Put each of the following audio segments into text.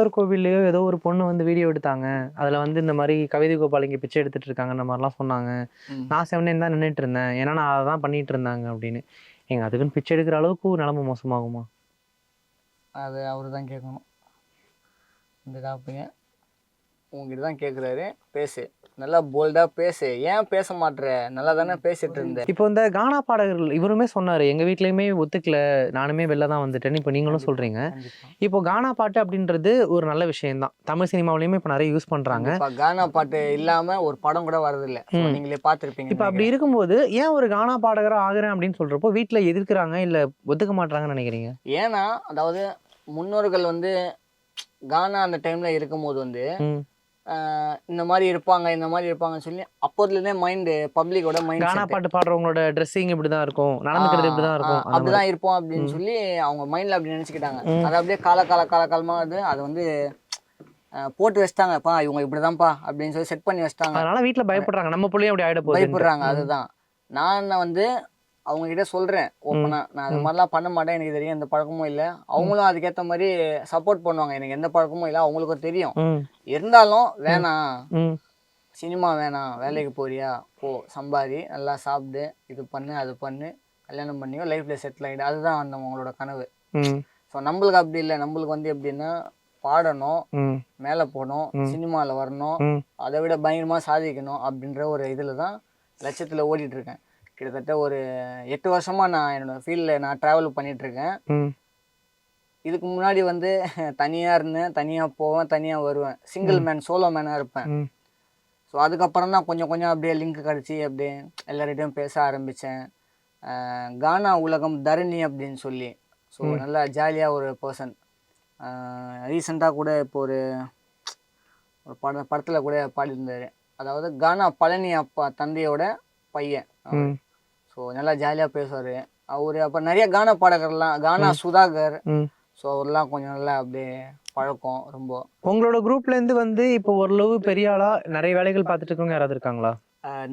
பிள்ளையார் கோவில்லையோ ஏதோ ஒரு பொண்ணு வந்து வீடியோ எடுத்தாங்க. அதுல வந்து இந்த மாதிரி கவிதை கோபால் இங்க பிச்சை எடுத்துட்டு இருக்காங்க அந்த மாதிரிலாம் சொன்னாங்க. நான் செவனே தான் நின்றுட்டு இருந்தேன், ஏன்னா நான் அதை தான் பண்ணிட்டு இருந்தாங்க அப்படின்னு. எங்க அதுக்குன்னு பிச்சை எடுக்கிற அளவுக்கு நிலைமை மோசமாகுமா? அது அவரு தான் கேட்கணும். இந்த டாப்பிங்க உங்ககிட்ட தான் கேட்குறாரு. பேசு, நல்லா போல்டாக பேசு. ஏன் பேச மாட்டேற? நல்லா தானே பேசிட்டு இருந்தேன். இப்போ இந்த கானா பாடகர்கள் இவருமே சொன்னாரு, எங்க வீட்லயுமே ஒத்துக்கல, நானுமே வெளில தான் வந்துட்டேன்னு இப்போ நீங்களும் சொல்றீங்க. இப்போ கானா பாட்டு அப்படின்றது ஒரு நல்ல விஷயம் தான், தமிழ் சினிமாவிலையுமே இப்போ நிறைய யூஸ் பண்றாங்க. இப்போ கானா பாட்டு இல்லாம ஒரு படம் கூட வரதில்லை, நீங்களே பார்த்துருப்பீங்க. இப்போ அப்படி இருக்கும்போது ஏன் ஒரு கானா பாடகராக ஆகுறேன் அப்படின்னு சொல்றப்போ வீட்டுல எதிர்க்கிறாங்க இல்ல ஒத்துக்க மாட்டாங்கன்னு நினைக்கிறீங்க? ஏன்னா அதாவது முன்னோர்கள் வந்து கானா அந்த டைம்ல இருக்கும்போது வந்து இந்த மாதிரி இருப்பாங்க இந்த மாதிரி இருப்பாங்கன்னு சொல்லி அப்போதுலேருந்தே மைண்டு பப்ளிக்கோட மைண்ட் கானா பாட்டு பாடுறவங்களோட ட்ரெஸ்ஸிங் இப்படிதான் இருக்கும், நடந்துக்கிறது இப்படிதான் இருக்கும், அப்படிதான் இருப்போம் அப்படின்னு சொல்லி அவங்க மைண்ட்ல அப்படி நினைச்சுக்கிட்டாங்க. அது அப்படியே காலகாலமா அது வந்து போட்டு வச்சிட்டாங்கப்பா, இவங்க இப்படிதான்ப்பா அப்படின்னு சொல்லி செட் பண்ணி வச்சிட்டாங்க. அதனால வீட்டுல பயப்படுறாங்க, நம்ம பிள்ளையும் அப்படி ஆயிட போகுது பயப்படுறாங்க. அதுதான் நான் வந்து அவங்க கிட்ட சொல்றேன் ஓப்பனா, நான் அது மாதிரிலாம் பண்ண மாட்டேன், எனக்கு தெரியும், எந்த பழக்கமும் இல்லை. அவங்களும் அதுக்கேற்ற மாதிரி சப்போர்ட் பண்ணுவாங்க, எனக்கு எந்த பழக்கமும் இல்லை, அவங்களுக்கும் தெரியும். இருந்தாலும் வேணாம், சினிமா வேணாம், வேலைக்கு போறியா போ, சம்பாதி, நல்லா சாப்பிடு, இது பண்ணு அது பண்ணு, கல்யாணம் பண்ணியோ லைஃப்ல செட்டில் ஆகிடு, அதுதான் அந்த அவங்களோட கனவு. ஸோ நம்மளுக்கு அப்படி இல்லை. நம்மளுக்கு வந்து எப்படின்னா பாடணும், மேலே போகணும், சினிமாவில் வரணும், அதை விட பயங்கரமாக சாதிக்கணும் அப்படின்ற ஒரு இதில் தான் லட்சத்தில் ஓடிட்டு இருக்கேன். கிட்டத்தட்ட ஒரு 8 வருஷமா நான் என்னோட ஃபீல்டில் நான் ட்ராவல் பண்ணிகிட்ருக்கேன். இதுக்கு முன்னாடி வந்து தனியாக இருந்தேன், தனியாக போவேன், தனியாக வருவேன், சிங்கிள் மேன், சோலோ மேனாக இருப்பேன். ஸோ அதுக்கப்புறம் தான் கொஞ்சம் கொஞ்சம் அப்படியே லிங்க் கிடச்சி அப்படியே எல்லார்கிட்டையும் பேச ஆரம்பித்தேன். கானா உலகம் தரணி அப்படின்னு சொல்லி, ஸோ நல்லா ஜாலியாக ஒரு பர்சன். ரீசெண்டாக கூட இப்போ ஒரு படத்தில் கூட பாடியிருந்தார். அதாவது கானா பழனி அப்பா தந்தையோட பையன். ஸோ நல்லா ஜாலியாக பேசுவார் அவர். அப்போ நிறைய கானா பாடகர்லாம், கானா சுதாகர், ஸோ அவர்லாம் கொஞ்சம் நல்லா அப்படியே பழக்கம் ரொம்ப. உங்களோட குரூப்லேருந்து வந்து இப்போ ஓரளவு பெரிய ஆளா நிறைய வேலைகள் பார்த்துட்டு இருக்கவங்க யாராவது இருக்காங்களா?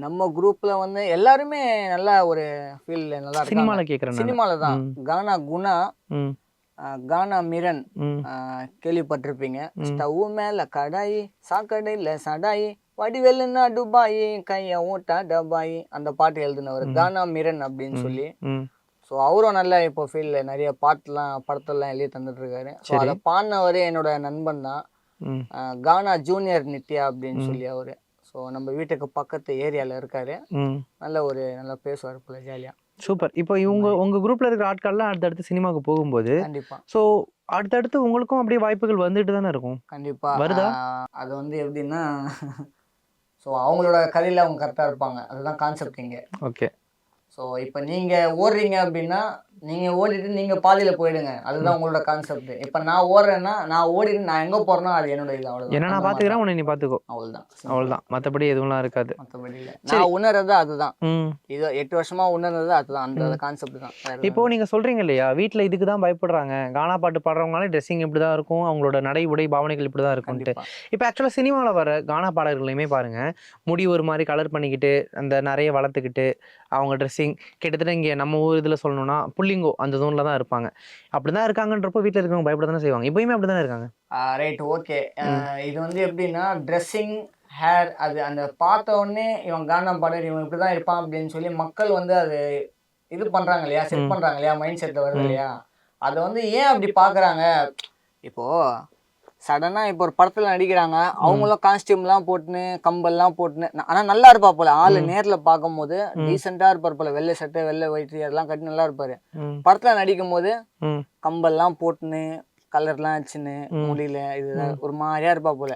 நம்ம குரூப்பில் வந்து எல்லாருமே நல்லா ஒரு ஃபீல்டில் நல்லா சினிமாவில் கேட்குறேன். சினிமாவில் தான் கானா குணா, கானா மிரன் கேள்விப்பட்டிருப்பீங்க. ஸ்டவ் மேலே கடாயி, சாக்கடையில் சடாயி, வடிவெல்லுன்னா டுபாயி, கையை ஓட்டா டபாயி, அந்த பாட்டு எழுதினவர் கானா மிரன் அப்படின்னு சொல்லி. ஸோ அவரும் நல்லா இப்போ ஃபீல்டில் நிறைய பாட்டுலாம் படத்தெல்லாம் எழுதி தந்துட்டு இருக்காரு. ஸோ அதை பாடினவர் என்னோட நண்பன் தான், கானா ஜூனியர் நித்யா அப்படின்னு சொல்லி அவரு. ஸோ நம்ம வீட்டுக்கு பக்கத்து ஏரியாவில் இருக்காரு. நல்லா பேசுவார் போல ஜாலியாக. சூப்பர். இப்போ உங்க குரூப்ல இருக்கிற ஆட்கள்லாம் அடுத்தடுத்து சினிமாவுக்கு போகும்போது கண்டிப்பா ஸோ அடுத்தடுத்து உங்களுக்கும் அப்படியே வாய்ப்புகள் வந்துட்டு தானே இருக்கும். கண்டிப்பா வருதா? அது வந்து எப்படின்னா ஸோ அவங்களோட கதையில் அவங்க கரெக்டாக இருப்பாங்க, அதுதான் கான்செப்ட் இங்கே. ஓகே. ஸோ இப்போ நீங்கள் ஓடுறீங்க அப்படின்னா நீங்கள் ஓடிட்டு நீங்கள் பாதியில் போயிடுங்க, அதுதான் உங்களோட கான்செப்ட். இப்போ நான் ஓடுறேன்னா நான் ஓடிட்டு நான் எங்கே போகிறேன்னா அது என்னோட இது, அவ்வளோதான். ஏன்னா நான் பார்த்துக்கிறேன், உன்னை நீ பார்த்துக்கோ, அவ்வளோதான். மற்றபடி எதுவும்லாம் இருக்காது. மற்றபடி இல்லை, நான் உணர்றது அதுதான். இது 8 வருஷமா உணர்றது அதுதான், அந்த கான்செப்ட் தான். இப்போ நீங்கள் சொல்கிறீங்க இல்லையா, வீட்டில் இதுக்கு தான் பயப்படுறாங்க, கானா பாட்டு பாடுறவங்களாலே ட்ரெஸ்ஸிங் இப்படி தான் இருக்கும், அவங்களோட நடை உடை பாவனைகள் இப்படி தான் இருக்கும்ட்டு. இப்போ ஆக்சுவலாக சினிமாவில் வர கானா பாடல்களையுமே பாருங்கள், முடி ஒரு மாதிரி கலர் பண்ணிக்கிட்டு அந்த நிறைய வளர்த்துக்கிட்டு அவங்க ட்ரெஸ்ஸிங் கிட்டத்தட்ட இங்கே நம்ம ஊர் இதில் சொல்லணும்னா புள்ளிங்கோ அந்த ஜோனில் தான் இருப்பாங்க. அப்படி தான் இருக்காங்கன்றப்போ வீட்டில் இருக்கிறவங்க பயப்பட தானே செய்வாங்க. இப்போயுமே அப்படி தானே இருக்காங்க. Right, okay. இது வந்து எப்படின்னா ட்ரெஸ்ஸிங், ஹேர், அது அந்த பார்த்த உடனே இவன் கானா பாடகர், இவன் இப்படி தான் இருப்பான் அப்படின்னு சொல்லி மக்கள் வந்து அது இது பண்ணுறாங்க இல்லையா, செட் பண்ணுறாங்க இல்லையா, மைண்ட் செட்டில் வருது இல்லையா. அதை வந்து ஏன் அப்படி பார்க்குறாங்க? இப்போது சடனாக இப்போ ஒரு படத்தில் நடிக்கிறாங்க, அவங்களும் காஸ்டியூம்லாம் போட்டுன்னு கம்பல்லாம் போட்டுன்னு, ஆனால் நல்லா இருப்பா போல ஆள், நேரில் பார்க்கும் போது டீசெண்டாக இருப்பார் போல, வெள்ளை சட்டை வெள்ளை ஒயிட் அதெல்லாம் கட்டி நல்லா இருப்பார். படத்தில் நடிக்கும் போது கம்பல்லாம் போட்டுன்னு கலர்லாம் வச்சுன்னு முடியல, இது ஒரு மாதிரியா இருப்பா போல.